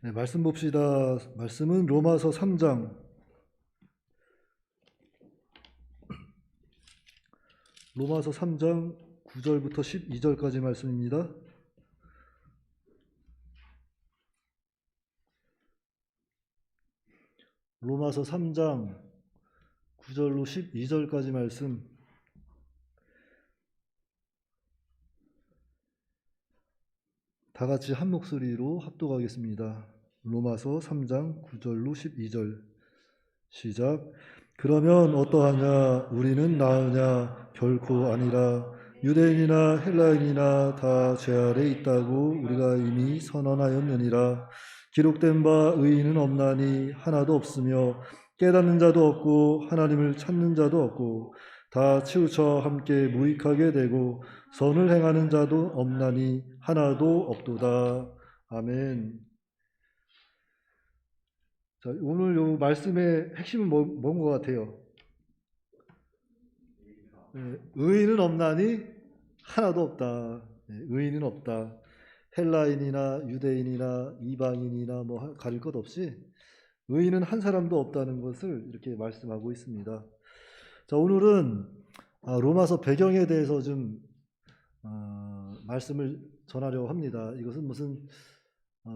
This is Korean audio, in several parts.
네, 말씀 봅시다. 말씀은 로마서 3장, 로마서 3장 9절부터 12절까지 말씀입니다. 로마서 3장 9절로 12절까지 말씀. 다 같이 한 목소리로 합독하겠습니다. 로마서 3장 9절로 12절. 시작. 그러면 어떠하냐? 우리는 나으냐? 결코 아니라. 유대인이나 헬라인이나 다 죄 아래 있다고 우리가 이미 선언하였느니라. 기록된 바 의인은 없나니 하나도 없으며 깨닫는 자도 없고 하나님을 찾는 자도 없고 다 치우쳐 함께 무익하게 되고 선을 행하는 자도 없나니 하나도 없도다. 아멘. 자, 오늘 요 말씀의 핵심은 뭔 것 같아요? 네, 의인은 없나니 하나도 없다. 네, 의인은 없다. 헬라인이나 유대인이나 이방인이나 뭐 가릴 것 없이 의인은 한 사람도 없다는 것을 이렇게 말씀하고 있습니다. 자, 오늘은 로마서 배경에 대해서 좀 말씀을 전하려고 합니다. 이것은 무슨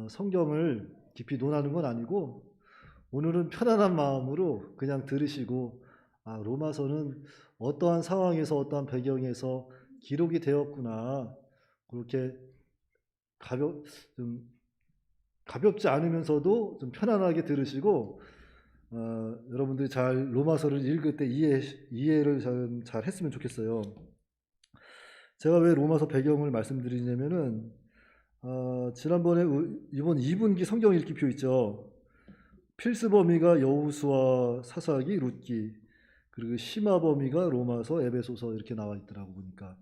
성경을 깊이 논하는 건 아니고 오늘은 편안한 마음으로 그냥 들으시고 로마서는 어떠한 상황에서 어떠한 배경에서 기록이 되었구나, 그렇게 좀 가볍지 않으면서도 좀 편안하게 들으시고 여러분들이 잘 로마서를 읽을 때 이해를 잘 했으면 좋겠어요. 제가 왜 로마서 배경을 말씀드리냐면은 지난번에 이번 2분기 성경 읽기표 있죠. 필수 범위가 여호수아, 사사기, 룻기, 그리고 심화 범위가 로마서, 에베소서 이렇게 나와 있더라고 보니까.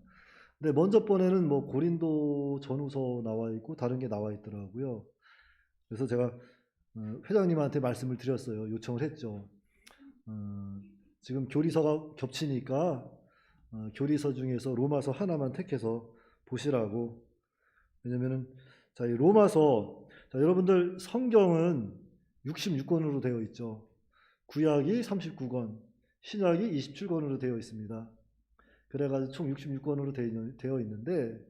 근데 먼저 번에는 뭐 고린도 전후서 나와 있고 다른 게 나와 있더라고요. 그래서 제가 회장님한테 말씀을 드렸어요. 요청을 했죠. 지금 교리서가 겹치니까 교리서 중에서 로마서 하나만 택해서 보시라고. 왜냐면은 이 로마서, 여러분들 성경은 66권으로 되어 있죠. 구약이 39권, 신약이 27권으로 되어 있습니다. 그래가지고 총 66권으로 되어 있는데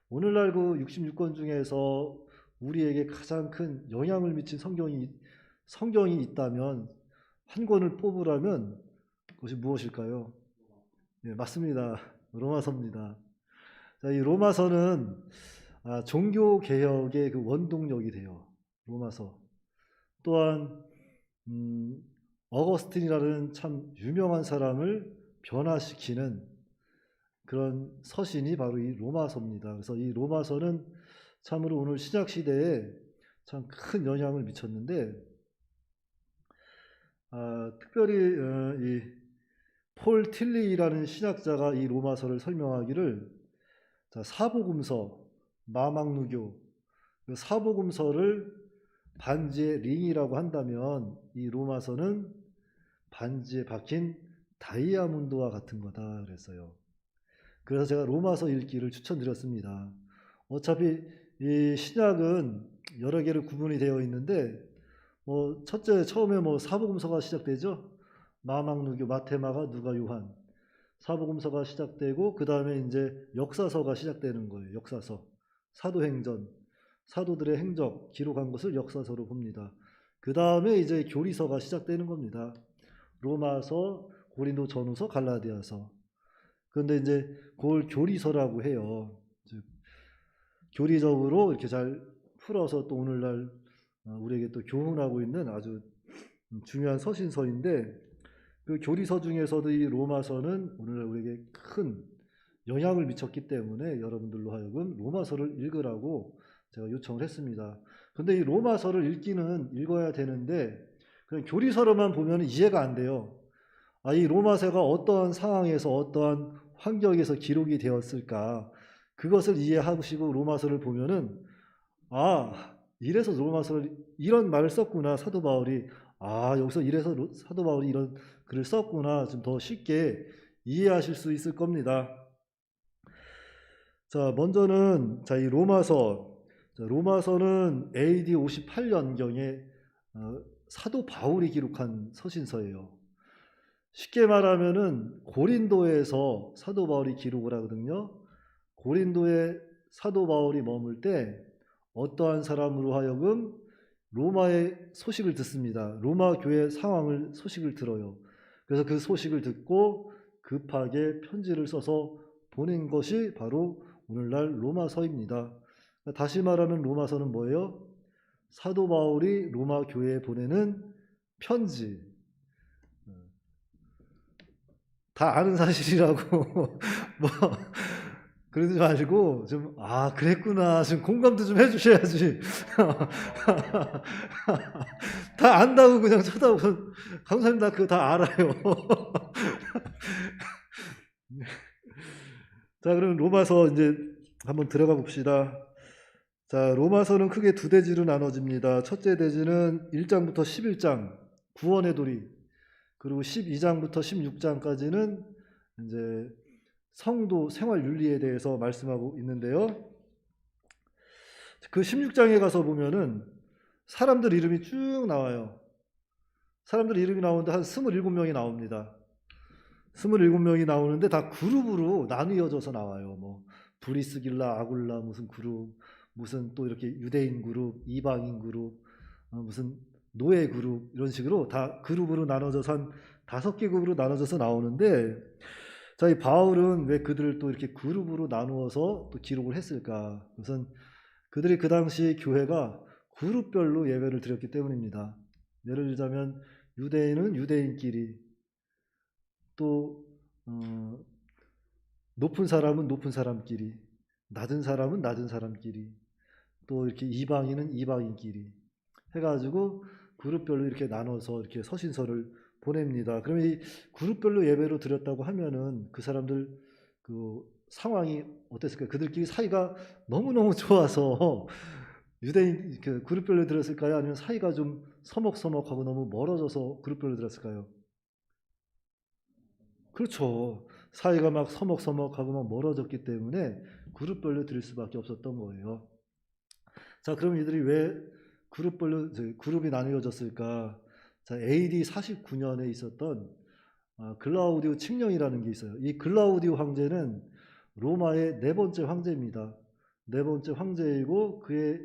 오늘날 그 66권 중에서 우리에게 가장 큰 영향을 미친 성경이 있다면, 한 권을 뽑으라면 그것이 무엇일까요? 네, 맞습니다. 로마서입니다. 자, 이 로마서는 종교 개혁의 그 원동력이 돼요. 로마서. 또한 어거스틴이라는 참 유명한 사람을 변화시키는 그런 서신이 바로 이 로마서입니다. 그래서 이 로마서는 참으로 오늘 신약 시대에 참 큰 영향을 미쳤는데 특별히 이 폴 틸리라는 신학자가 이 로마서를 설명하기를, 사복음서, 마망누교, 사복음서를 반지의 링이라고 한다면 이 로마서는 반지에 박힌 다이아몬드와 같은 거다 그랬어요. 그래서 제가 로마서 읽기를 추천드렸습니다. 어차피 이 신약은 여러 개로 구분이 되어 있는데 처음에 사복음서가 시작되죠. 마망누교, 마테마가, 누가, 요한. 사복음서가 시작되고 그 다음에 이제 역사서가 시작되는 거예요. 역사서, 사도행전, 사도들의 행적 기록한 것을 역사서로 봅니다. 그 다음에 이제 교리서가 시작되는 겁니다. 로마서, 고린도 전후서, 갈라디아서. 그런데 이제 그걸 교리서라고 해요. 즉 교리적으로 이렇게 잘 풀어서 또 오늘날 우리에게 또 교훈하고 있는 아주 중요한 서신서인데, 그 교리서 중에서도 이 로마서는 오늘날 우리에게 큰 영향을 미쳤기 때문에 여러분들로 하여금 로마서를 읽으라고 제가 요청을 했습니다. 근데 이 로마서를 읽어야 되는데 그냥 교리서로만 보면 이해가 안 돼요. 이 로마서가 어떠한 상황에서 어떠한 환경에서 기록이 되었을까, 그것을 이해하시고 로마서를 보면은 이래서 로마서를 이런 말을 썼구나, 사도 바울이. 여기서 이래서 사도 바울이 이런 글을 썼구나, 좀 더 쉽게 이해하실 수 있을 겁니다. 자, 먼저는 이 로마서, 로마서는 AD 58년경에 사도 바울이 기록한 서신서예요. 쉽게 말하면은 고린도에서 사도 바울이 기록을 하거든요. 고린도에 사도 바울이 머물 때 어떠한 사람으로 하여금 로마의 소식을 듣습니다. 로마 교회 상황을 소식을 들어요. 그래서 그 소식을 듣고 급하게 편지를 써서 보낸 것이 바로 오늘날 로마서입니다. 다시 말하면 로마서는 뭐예요? 사도 바울이 로마 교회에 보내는 편지. 다 아는 사실이라고 뭐 그러지 말고 좀 그랬구나 좀 공감도 좀 해주셔야지. 다 안다고 그냥 쳐다보고 강사님 나 그거 다 알아요. 자, 그럼 로마서 이제 한번 들어가 봅시다. 자, 로마서는 크게 두 대지로 나눠집니다. 첫째 대지는 1장부터 11장 구원의 도리, 그리고 12장부터 16장까지는 이제 성도 생활 윤리에 대해서 말씀하고 있는데요. 그 16장에 가서 보면은 사람들 이름이 쭉 나와요. 사람들 이름이 나오는데 한 27명이 나옵니다. 27명이 나오는데 다 그룹으로 나뉘어져서 나와요. 뭐 브리스길라, 아굴라 무슨 그룹, 무슨 또 이렇게 유대인 그룹, 이방인 그룹, 무슨 노예 그룹 이런 식으로 다 그룹으로 나눠져서 한 5개 그룹으로 나눠져서 나오는데, 자, 이 바울은 왜 그들을 또 이렇게 그룹으로 나누어서 또 기록을 했을까? 우선 그들이 그 당시 교회가 그룹별로 예배를 드렸기 때문입니다. 예를 들자면 유대인은 유대인끼리, 또 높은 사람은 높은 사람끼리, 낮은 사람은 낮은 사람끼리, 또 이렇게 이방인은 이방인끼리 해가지고 그룹별로 이렇게 나눠서 이렇게 서신서를 보냅니다. 그러면 이 그룹별로 예배로 드렸다고 하면은 그 사람들 그 상황이 어땠을까요? 그들끼리 사이가 너무너무 좋아서 유대인 그 그룹별로 드렸을까요? 아니면 사이가 좀 서먹서먹하고 너무 멀어져서 그룹별로 드렸을까요? 그렇죠. 사이가 막 서먹서먹하고 막 멀어졌기 때문에 그룹별로 드릴 수밖에 없었던 거예요. 자, 그럼 이들이 왜 그룹별로 그룹이 나뉘어졌을까? 자, AD 49년에 있었던 글라우디오 칙령이라는 게 있어요. 이 글라우디오 황제는 로마의 네 번째 황제입니다. 네 번째 황제이고 그의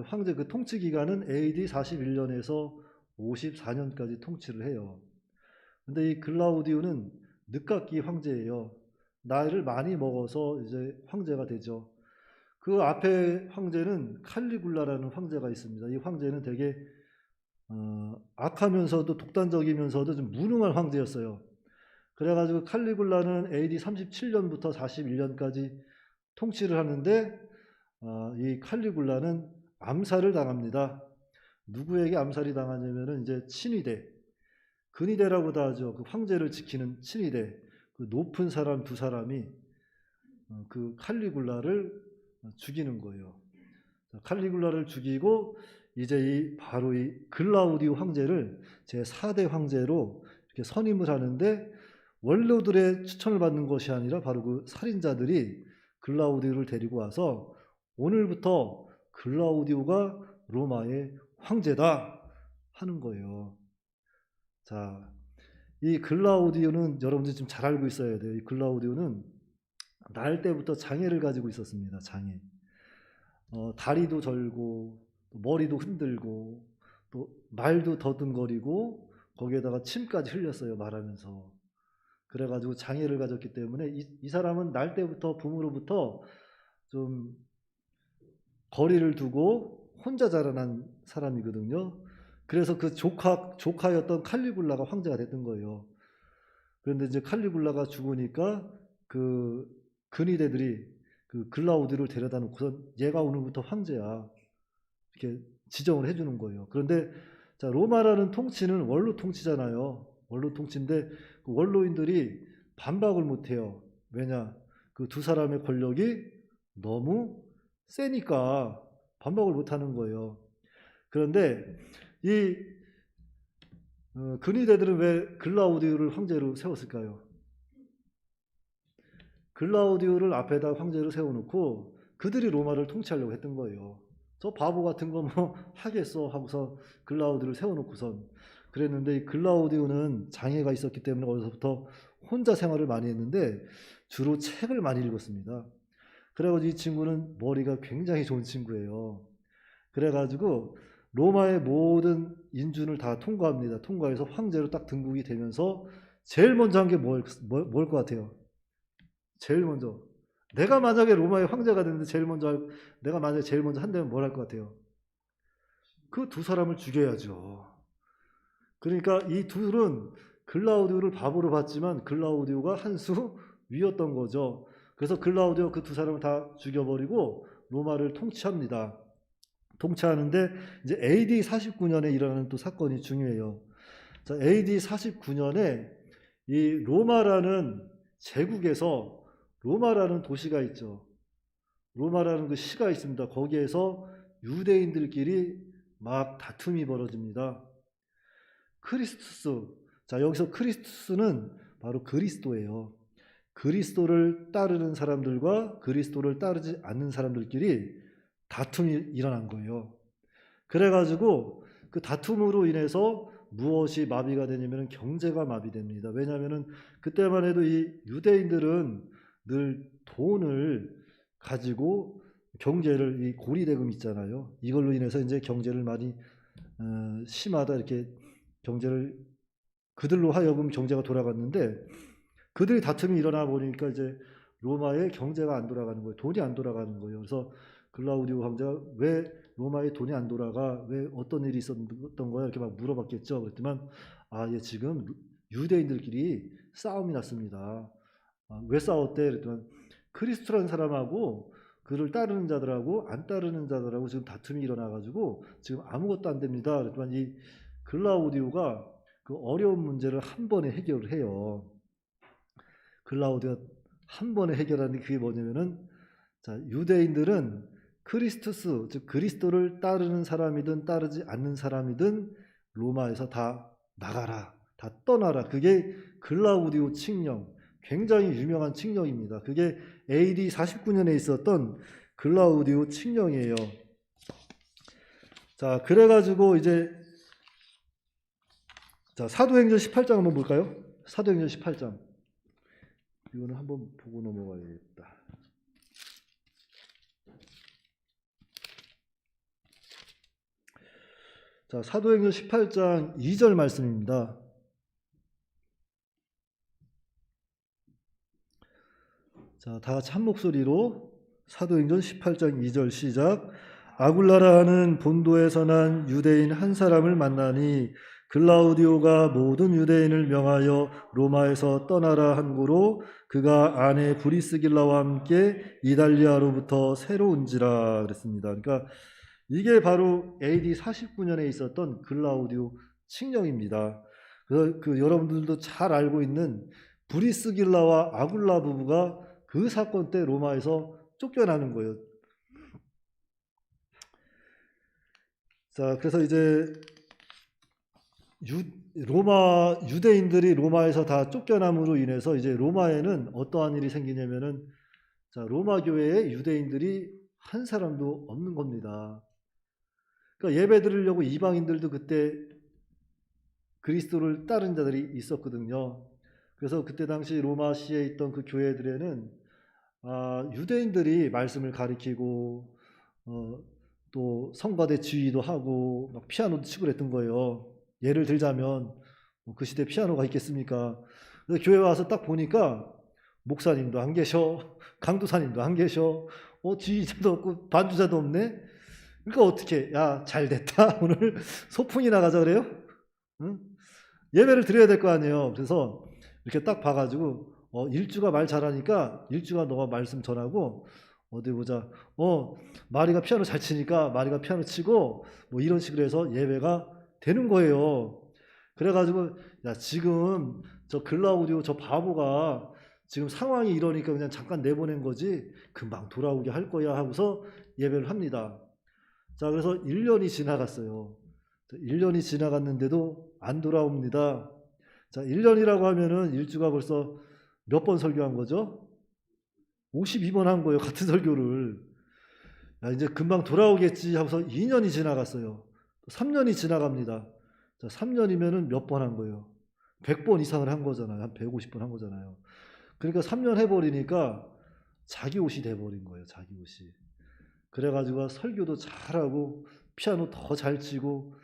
황제 그 통치 기간은 AD 41년에서 54년까지 통치를 해요. 근데 이 글라우디오는 늦깎이 황제예요. 나이를 많이 먹어서 이제 황제가 되죠. 그 앞에 황제는 칼리굴라라는 황제가 있습니다. 이 황제는 되게 악하면서도 독단적이면서도 좀 무능한 황제였어요. 그래가지고 칼리굴라는 AD 37년부터 41년까지 통치를 하는데 이 칼리굴라는 암살을 당합니다. 누구에게 암살이 당하냐면은 이제 친위대, 근위대라고도 하죠. 그 황제를 지키는 친위대, 그 높은 사람 두 사람이 그 칼리굴라를 죽이는 거예요. 칼리굴라를 죽이고 이제 바로 이 글라우디오 황제를 제4대 황제로 이렇게 선임을 하는데, 원로들의 추천을 받는 것이 아니라 바로 그 살인자들이 글라우디오를 데리고 와서 오늘부터 글라우디오가 로마의 황제다 하는 거예요. 자, 이 글라우디오는 여러분들이 좀 잘 알고 있어야 돼요. 이 글라우디오는 날 때부터 장애를 가지고 있었습니다. 장애. 다리도 절고 머리도 흔들고 또 말도 더듬거리고 거기에다가 침까지 흘렸어요. 말하면서. 그래가지고 장애를 가졌기 때문에 이 사람은 날 때부터 부모로부터 좀 거리를 두고 혼자 자라난 사람이거든요. 그래서 그 조카였던 칼리굴라가 황제가 됐던 거예요. 그런데 이제 칼리굴라가 죽으니까 그 근위대들이 그 글라우디를 데려다 놓고선 얘가 오늘부터 황제야 이렇게 지정을 해주는 거예요. 그런데 자, 로마라는 통치는 원로 통치잖아요. 원로 통치인데 그 원로인들이 반박을 못해요. 왜냐? 그 두 사람의 권력이 너무 세니까 반박을 못하는 거예요. 그런데 이 근위대들은 왜 글라우디오를 황제로 세웠을까요? 글라우디오를 앞에다 황제로 세워놓고 그들이 로마를 통치하려고 했던 거예요. 저 바보 같은 거 뭐 하겠어 하고서 글라우디오를 세워놓고선 그랬는데, 이 글라우디오는 장애가 있었기 때문에 어려서부터 혼자 생활을 많이 했는데 주로 책을 많이 읽었습니다. 그래가지고 이 친구는 머리가 굉장히 좋은 친구예요. 그래가지고 로마의 모든 인준을 다 통과합니다. 통과해서 황제로 딱 등극이 되면서 제일 먼저 한 게 뭘 것 같아요? 제일 먼저, 내가 만약에 로마의 황제가 됐는데 내가 만약에 제일 먼저 한다면 뭘 할 것 같아요? 그 두 사람을 죽여야죠. 그러니까 이 둘은 글라우디오를 바보로 봤지만 글라우디오가 한 수 위였던 거죠. 그래서 글라우디오 그 두 사람을 다 죽여버리고 로마를 통치합니다. 통치하는데 이제 AD 49년에 일어나는 또 사건이 중요해요. 자, AD 49년에 이 로마라는 제국에서 로마라는 도시가 있죠. 로마라는 그 시가 있습니다. 거기에서 유대인들끼리 막 다툼이 벌어집니다. 크리스투스. 자, 여기서 크리스투스는 바로 그리스도예요. 그리스도를 따르는 사람들과 그리스도를 따르지 않는 사람들끼리 다툼이 일어난 거예요. 그래가지고 그 다툼으로 인해서 무엇이 마비가 되냐면 경제가 마비됩니다. 왜냐하면 그때만 해도 이 유대인들은 늘 돈을 가지고 경제를, 이 고리대금 있잖아요. 이걸로 인해서 이제 경제를 많이 심하다 이렇게 경제를, 그들로 하여금 경제가 돌아갔는데 그들이 다툼이 일어나 보니까 이제 로마의 경제가 안 돌아가는 거예요. 돈이 안 돌아가는 거예요. 그래서 글라우디오 황제가 왜 로마의 돈이 안 돌아가? 왜 어떤 일이 있었던 거야? 이렇게 막 물어봤겠죠. 그랬더니 예, 지금 유대인들끼리 싸움이 났습니다. 왜 싸웠대? 그랬더니 크리스토라는 사람하고 그를 따르는 자들하고 안 따르는 자들하고 지금 다툼이 일어나가지고 지금 아무것도 안 됩니다. 그랬더니 이 글라우디오가 그 어려운 문제를 한 번에 해결을 해요. 글라우디오가 한 번에 해결하는 게 그게 뭐냐면은, 자, 유대인들은 크리스투스, 즉 그리스도를 따르는 사람이든 따르지 않는 사람이든 로마에서 다 나가라, 다 떠나라. 그게 글라우디오 칙령, 굉장히 유명한 칙령입니다. 그게 AD 49년에 있었던 글라우디오 칙령이에요. 자, 그래가지고 이제 자, 사도행전 18장 한번 볼까요? 사도행전 18장. 이거는 한번 보고 넘어가야겠다. 자, 사도행전 18장 2절 말씀입니다. 자, 다 같이 한 목소리로 사도행전 18장 2절 시작. 아굴라라 하는 본도에서 난 유대인 한 사람을 만나니 글라우디오가 모든 유대인을 명하여 로마에서 떠나라 한 고로 그가 아내 브리스길라와 함께 이달리아로부터 새로 온지라 그랬습니다. 그러니까 이게 바로 AD 49년에 있었던 글라우디오 칙령입니다. 그래서 여러분들도 잘 알고 있는 브리스길라와 아굴라 부부가 그 사건 때 로마에서 쫓겨나는 거예요. 자, 그래서 이제 유대인들이 로마에서 다 쫓겨남으로 인해서 이제 로마에는 어떠한 일이 생기냐면은, 자, 로마 교회에 유대인들이 한 사람도 없는 겁니다. 그러니까 예배 드리려고 이방인들도 그때 그리스도를 따른 자들이 있었거든요. 그래서 그때 당시 로마시에 있던 그 교회들에는 유대인들이 말씀을 가리키고 또 성가대 지휘도 하고 막 피아노도 치고 그랬던 거예요. 예를 들자면 그 시대 피아노가 있겠습니까? 그래서 교회 와서 딱 보니까 목사님도 안 계셔, 강도사님도 안 계셔, 지휘자도 없고 반주자도 없네. 그러니까 어떻게, 야, 잘 됐다. 오늘 소풍이 나가자 그래요? 응? 예배를 드려야 될 거 아니에요. 그래서 이렇게 딱 봐가지고 일주가 말 잘하니까 일주가 너가 말씀 전하고 어디 보자. 마리가 피아노 잘 치니까 마리가 피아노 치고 뭐 이런 식으로 해서 예배가 되는 거예요. 그래가지고 야, 지금 저 글라우디오 저 바보가 지금 상황이 이러니까 그냥 잠깐 내보낸 거지 금방 돌아오게 할 거야 하고서 예배를 합니다. 자, 그래서 1년이 지나갔어요. 1년이 지나갔는데도 안 돌아옵니다. 자, 1년이라고 하면은 일주가 벌써 몇 번 설교한 거죠? 52번 한 거예요. 같은 설교를. 야, 이제 금방 돌아오겠지 하고서 2년이 지나갔어요. 3년이 지나갑니다. 자, 3년이면은 몇 번 한 거예요? 100번 이상을 한 거잖아요. 한 150번 한 거잖아요. 그러니까 3년 해버리니까 자기 옷이 돼버린 거예요. 자기 옷이. 그래가지고 설교도 잘하고 피아노 더 잘 치고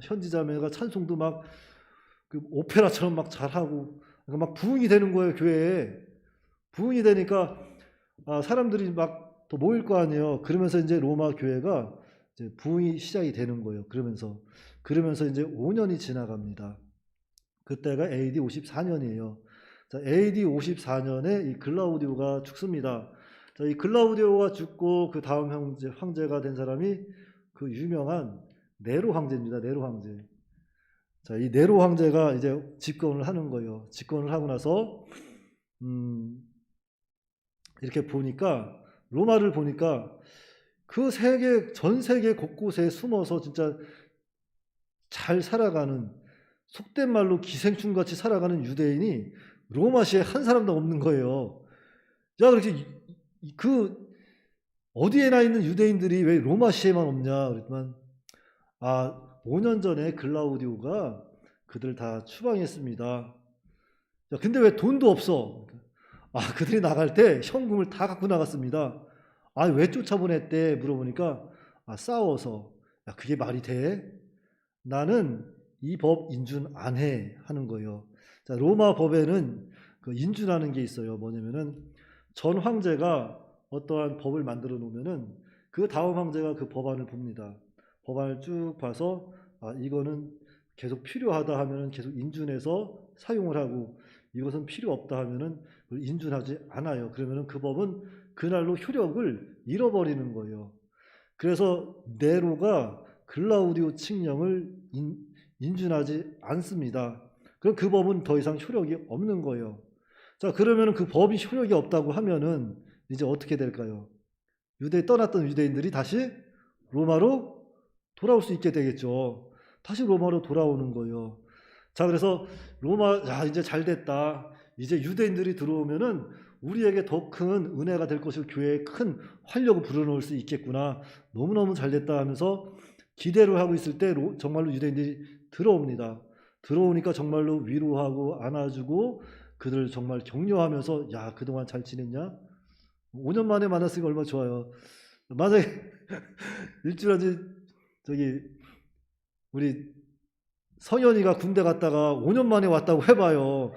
현지자매가 찬송도 막 그 오페라처럼 막 잘하고 그러니까 막 부흥이 되는 거예요. 교회에. 부흥이 되니까 사람들이 막 더 모일 거 아니에요. 그러면서 이제 로마 교회가 이제 부흥이 시작이 되는 거예요. 그러면서 이제 5년이 지나갑니다. 그때가 AD 54년이에요. 자, AD 54년에 이 글라우디오가 죽습니다. 자, 이 글라우디오가 죽고 그 다음 황제가 된 사람이 그 유명한 네로 황제입니다. 네로 황제. 자, 이 네로 황제가 이제 집권을 하는 거예요. 집권을 하고 나서 이렇게 보니까 로마를 보니까 그 전 세계 곳곳에 숨어서 진짜 잘 살아가는 속된 말로 기생충같이 살아가는 유대인이 로마시에 한 사람도 없는 거예요. 야, 그렇게 그 어디에나 있는 유대인들이 왜 로마시에만 없냐 그랬더니 5년 전에 글라우디오가 그들 다 추방했습니다. 야, 근데 왜 돈도 없어? 그들이 나갈 때 현금을 다 갖고 나갔습니다. 왜 쫓아보냈대? 물어보니까 싸워서. 야, 그게 말이 돼? 나는 이 법 인준 안 해 하는 거예요. 자, 로마 법에는 그 인준하는 게 있어요. 뭐냐면은 전 황제가 어떠한 법을 만들어 놓으면은 그 다음 황제가 그 법안을 봅니다. 법안을 쭉 봐서 이거는 계속 필요하다 하면은 계속 인준해서 사용을 하고 이것은 필요 없다 하면은 인준하지 않아요. 그러면은 그 법은 그날로 효력을 잃어버리는 거예요. 그래서 네로가 글라우디오 칙령을 인준하지 않습니다. 그럼 그 법은 더 이상 효력이 없는 거예요. 자, 그러면 그 법이 효력이 없다고 하면은 이제 어떻게 될까요? 떠났던 유대인들이 다시 로마로 돌아올 수 있게 되겠죠. 다시 로마로 돌아오는 거예요. 자, 그래서 이제 잘 됐다. 이제 유대인들이 들어오면은 우리에게 더 큰 은혜가 될 것이고 교회에 큰 활력을 불어넣을 수 있겠구나. 너무너무 잘 됐다 하면서 기대를 하고 있을 때 정말로 유대인들이 들어옵니다. 들어오니까 정말로 위로하고 안아주고 그들을 정말 격려하면서 야, 그동안 잘 지냈냐? 5년 만에 만났으니까 얼마나 좋아요. 만약에 일주일 안에 우리 성현이가 군대 갔다가 5년 만에 왔다고 해봐요.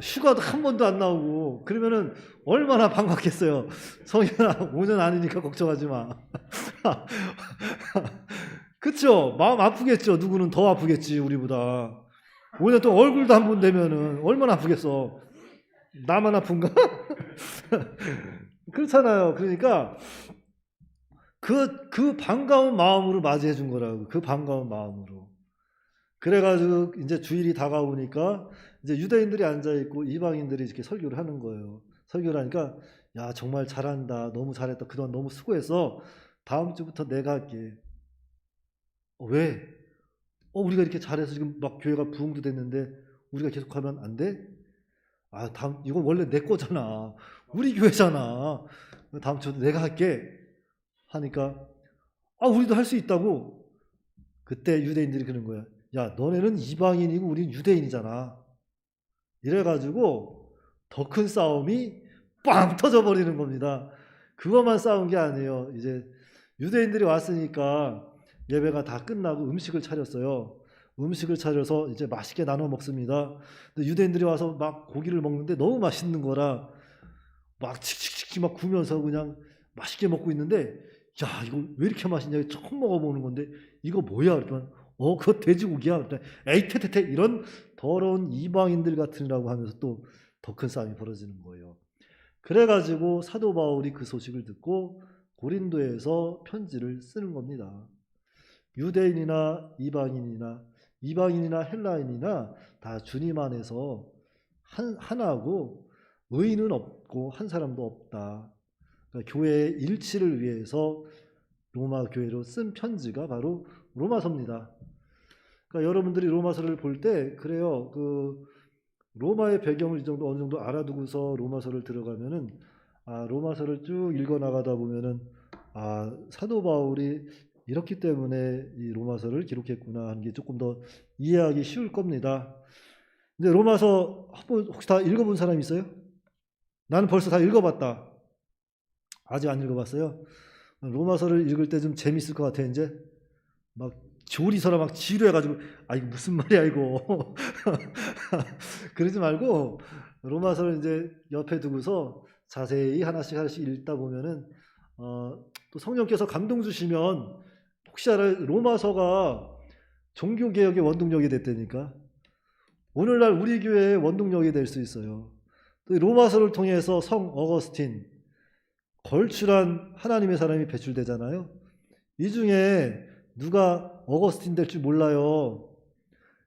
휴가도 한 번도 안 나오고 그러면은 얼마나 반갑겠어요. 성현아 5년 아니니까 걱정하지 마. 그쵸? 마음 아프겠죠. 누구는 더 아프겠지 우리보다. 5년 동안 얼굴도 한 번 되면은 얼마나 아프겠어. 나만 아픈가? 그렇잖아요. 그러니까 그 반가운 마음으로 맞이해 준 거라고. 그 반가운 마음으로. 그래가지고 이제 주일이 다가오니까 이제 유대인들이 앉아있고 이방인들이 이렇게 설교를 하는 거예요. 설교를 하니까 야, 정말 잘한다. 너무 잘했다. 그동안 너무 수고했어. 다음 주부터 내가 할게. 왜? 우리가 이렇게 잘해서 지금 막 교회가 부흥도 됐는데 우리가 계속하면 안 돼? 이건 원래 내 거잖아. 우리 교회잖아. 다음 주부터 내가 할게. 하니까 우리도 할 수 있다고. 그때 유대인들이 그런 거야. 야, 너네는 이방인이고 우리는 유대인이잖아. 이래가지고 더 큰 싸움이 빵 터져버리는 겁니다. 그것만 싸운 게 아니에요. 이제 유대인들이 왔으니까 예배가 다 끝나고 음식을 차렸어요. 음식을 차려서 이제 맛있게 나눠 먹습니다. 근데 유대인들이 와서 막 고기를 먹는데 너무 맛있는 거라 막 칙칙칙 막 구면서 그냥 맛있게 먹고 있는데 야, 이거 왜 이렇게 맛있냐? 처음 먹어보는 건데 이거 뭐야? 그랬더니 그거 돼지고기야. 그랬더니 에이 테테테 이런 더러운 이방인들 같으라고 하면서 또 더 큰 싸움이 벌어지는 거예요. 그래가지고 사도 바울이 그 소식을 듣고 고린도에서 편지를 쓰는 겁니다. 유대인이나 이방인이나 헬라인이나 다 주님 안에서 하나고 의인은 없고 한 사람도 없다. 그러니까 교회의 일치를 위해서 로마 교회로 쓴 편지가 바로 로마서입니다. 그러니까 여러분들이 로마서를 볼 때 그래요. 그 로마의 배경을 어느 정도 알아두고서 로마서를 들어가면은 로마서를 쭉 읽어 나가다 보면은 사도 바울이 이렇기 때문에 이 로마서를 기록했구나 하는 게 조금 더 이해하기 쉬울 겁니다. 근데 로마서 한번 혹시 다 읽어본 사람 있어요? 나는 벌써 다 읽어봤다. 아직 안 읽어봤어요. 로마서를 읽을 때 좀 재밌을 것 같아. 이제 막 조리서라 막 지루해가지고 이거 무슨 말이야 이거. 그러지 말고 로마서를 이제 옆에 두고서 자세히 하나씩 하나씩 읽다 보면은 또 성령께서 감동 주시면 혹시 알아요? 로마서가 종교개혁의 원동력이 됐다니까. 오늘날 우리 교회의 원동력이 될 수 있어요. 또 로마서를 통해서 성 어거스틴, 걸출한 하나님의 사람이 배출되잖아요. 이 중에 누가 어거스틴 될 줄 몰라요.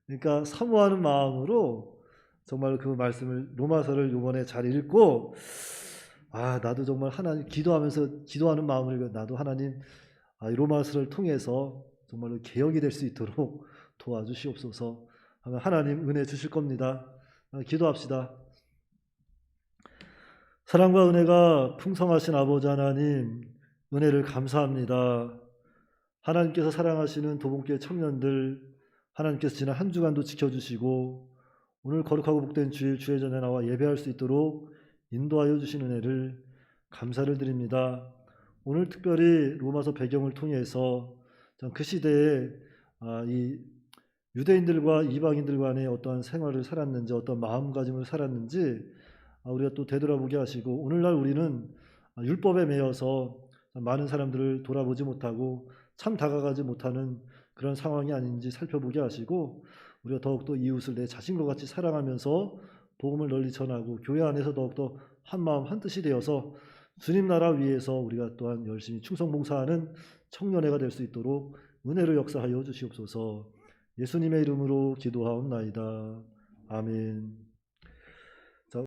그러니까 사모하는 마음으로 정말 그 말씀을 로마서를 이번에 잘 읽고 나도 정말 하나님 기도하는 마음을 나도 하나님 이 로마서를 통해서 정말로 개혁이 될 수 있도록 도와주시옵소서 하면 하나님 은혜 주실 겁니다. 기도합시다. 사랑과 은혜가 풍성하신 아버지 하나님, 은혜를 감사합니다. 하나님께서 사랑하시는 도봉교회 청년들, 하나님께서 지난 한 주간도 지켜주시고 오늘 거룩하고 복된 주일 주의 전에 나와 예배할 수 있도록 인도하여 주신 은혜를 감사를 드립니다. 오늘 특별히 로마서 배경을 통해서 그 시대에 이 유대인들과 이방인들 간의 어떠한 생활을 살았는지, 어떤 마음가짐을 살았는지 우리가 또 되돌아보게 하시고, 오늘날 우리는 율법에 매여서 많은 사람들을 돌아보지 못하고 참 다가가지 못하는 그런 상황이 아닌지 살펴보게 하시고, 우리가 더욱더 이웃을 내 자신과 같이 사랑하면서 복음을 널리 전하고 교회 안에서 더욱더 한 마음 한 뜻이 되어서 주님 나라 위에서 우리가 또한 열심히 충성봉사하는 청년회가 될 수 있도록 은혜를 역사하여 주시옵소서. 예수님의 이름으로 기도하옵나이다. 아멘.